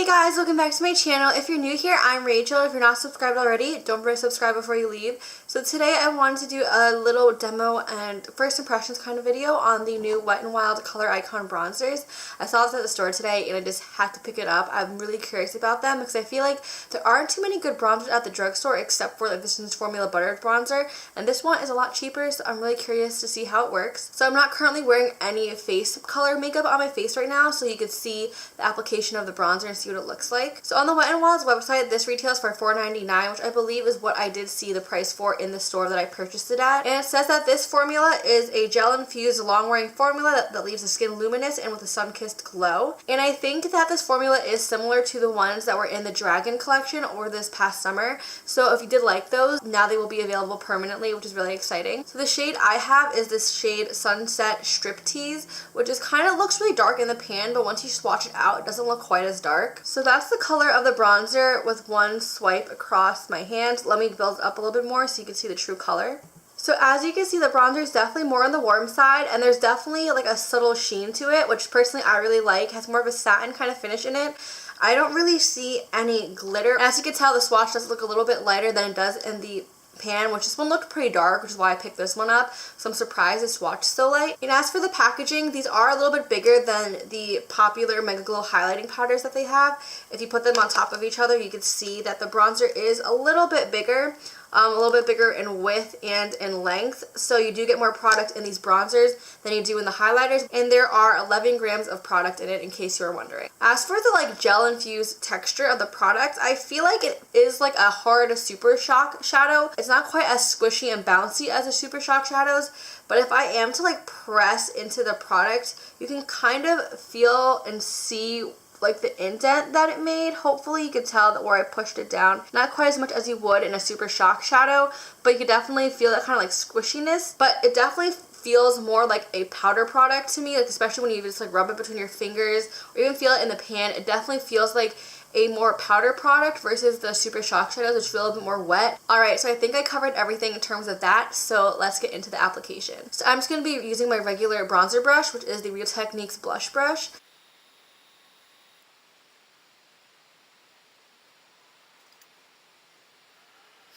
Hey guys, welcome back to my channel. If you're new here, I'm Rachel. If you're not subscribed already, don't forget to subscribe before you leave. So today I wanted to do a little demo and first impressions kind of video on the new Wet n Wild Color Icon bronzers. I saw this at the store today and I just had to pick it up. I'm really curious about them because I feel like there aren't too many good bronzers at the drugstore except for like this is Formula Butter bronzer, and this one is a lot cheaper, so I'm really curious to see how it works. So I'm not currently wearing any face color makeup on my face right now, so you could see the application of the bronzer and see what it looks like. So on the Wet n Wild's website, this retails for $4.99, which I believe is what I did see the price for in the store that I purchased it at. And it says that this formula is a gel-infused long-wearing formula that leaves the skin luminous and with a sun-kissed glow. And I think that this formula is similar to the ones that were in the Dragon collection over this past summer. So if you did like those, now they will be available permanently, which is really exciting. So the shade I have is this shade Sunset Striptease, which is kind of looks really dark in the pan, but once you swatch it out, it doesn't look quite as dark. So that's the color of the bronzer with one swipe across my hand. Let me build it up a little bit more so you can see the true color. So as you can see, the bronzer is definitely more on the warm side, and there's definitely like a subtle sheen to it, which personally I really like. It has more of a satin kind of finish in it. I don't really see any glitter. As you can tell, the swatch does look a little bit lighter than it does in the pan, which this one looked pretty dark, which is why I picked this one up. So I'm surprised the swatch is so light. And as for the packaging, these are a little bit bigger than the popular Mega Glow highlighting powders that they have. If you put them on top of each other, you can see that the bronzer is a little bit bigger. A little bit bigger in width and in length, so you do get more product in these bronzers than you do in the highlighters, and there are 11 grams of product in it, in case you were wondering. As for the like gel infused texture of the product, I feel like it is like a hard Super Shock shadow. It's not quite as squishy and bouncy as the Super Shock shadows, but if I am to like press into the product, you can kind of feel and see like the indent that it made. Hopefully you could tell that where I pushed it down. Not quite as much as you would in a Super Shock shadow, but you could definitely feel that kind of like squishiness. But it definitely feels more like a powder product to me, like especially when you just like rub it between your fingers or even feel it in the pan. It definitely feels like a more powder product versus the Super Shock shadows, which feel a bit more wet. Alright, so I think I covered everything in terms of that, so let's get into the application. So I'm just going to be using my regular bronzer brush, which is the Real Techniques blush brush.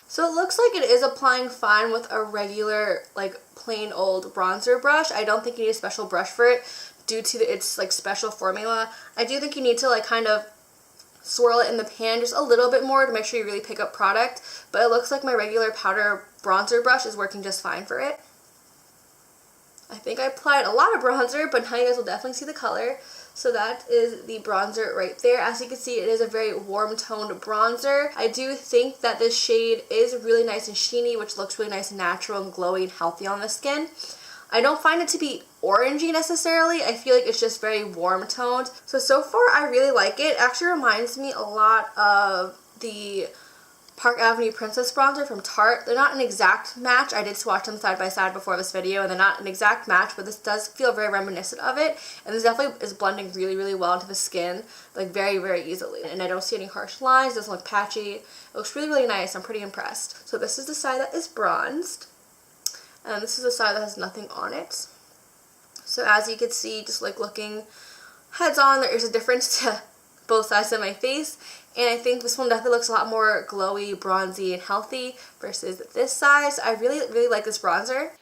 So it looks like it is applying fine with a regular, like, plain old bronzer brush. I don't think you need a special brush for it due to its, like, special formula. I do think you need to, like, kind of swirl it in the pan just a little bit more to make sure you really pick up product. But it looks like my regular powder bronzer brush is working just fine for it. I think I applied a lot of bronzer, but now you guys will definitely see the color. So that is the bronzer right there. As you can see, it is a very warm toned bronzer. I do think that this shade is really nice and sheeny, which looks really nice and natural and glowy and healthy on the skin. I don't find it to be orangey necessarily. I feel like it's just very warm toned. So far I really like it. It actually reminds me a lot of the Park Avenue Princess bronzer from Tarte. They're not an exact match. I did swatch them side by side before this video, and they're not an exact match, but this does feel very reminiscent of it, and this definitely is blending really, really well into the skin, like very, very easily. And I don't see any harsh lines. It doesn't look patchy. It looks really, really nice. I'm pretty impressed. So this is the side that is bronzed, and this is the side that has nothing on it. So as you can see, just like looking heads on, there is a difference to both sides of my face, and I think this one definitely looks a lot more glowy, bronzy, and healthy versus this side. So I really, really like this bronzer.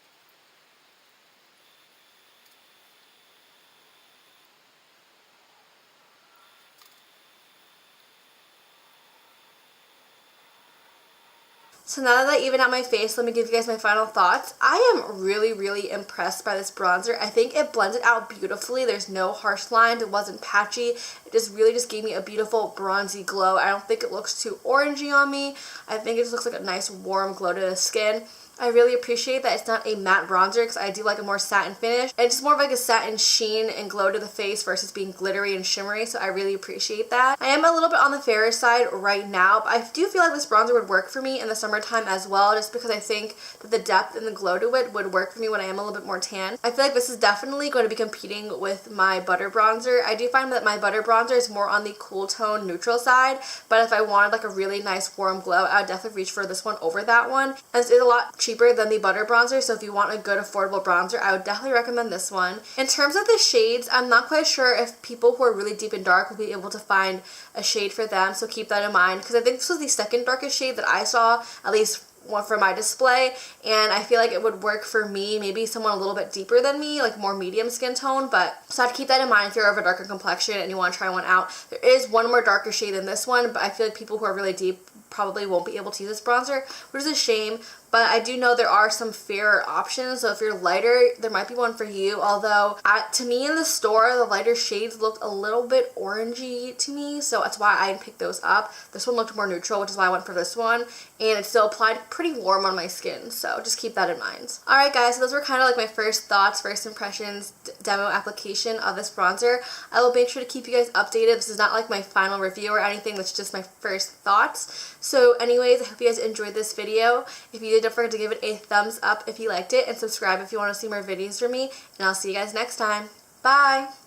So now that I even out my face, let me give you guys my final thoughts. I am really, really impressed by this bronzer. I think it blended out beautifully. There's no harsh lines. It wasn't patchy. It just really just gave me a beautiful bronzy glow. I don't think it looks too orangey on me. I think it just looks like a nice warm glow to the skin. I really appreciate that it's not a matte bronzer because I do like a more satin finish. And it's just more of like a satin sheen and glow to the face versus being glittery and shimmery, so I really appreciate that. I am a little bit on the fairer side right now, but I do feel like this bronzer would work for me in the summertime as well, just because I think that the depth and the glow to it would work for me when I am a little bit more tan. I feel like this is definitely going to be competing with my butter bronzer. I do find that my butter bronzer is more on the cool tone neutral side, but if I wanted like a really nice warm glow, I would definitely reach for this one over that one. And it's a lot cheaper cheaper than the Butter Bronzer, so if you want a good affordable bronzer, I would definitely recommend this one. In terms of the shades, I'm not quite sure if people who are really deep and dark will be able to find a shade for them, so keep that in mind, because I think this was the second darkest shade that I saw, at least one for my display, and I feel like it would work for me, maybe someone a little bit deeper than me, like more medium skin tone, but so I'd keep that in mind if you're of a darker complexion and you want to try one out. There is one more darker shade than this one, but I feel like people who are really deep probably won't be able to use this bronzer, which is a shame, but I do know there are some fairer options, so if you're lighter, there might be one for you, although to me in the store, the lighter shades looked a little bit orangey to me, so that's why I picked those up. This one looked more neutral, which is why I went for this one, and it still applied pretty warm on my skin, so just keep that in mind. Alright guys, so those were kind of like my first thoughts, first impressions, demo application of this bronzer. I will make sure to keep you guys updated. This is not like my final review or anything, that's just my first thoughts. So anyways, I hope you guys enjoyed this video. If you did, don't forget to give it a thumbs up if you liked it, and subscribe if you want to see more videos from me, and I'll see you guys next time. Bye!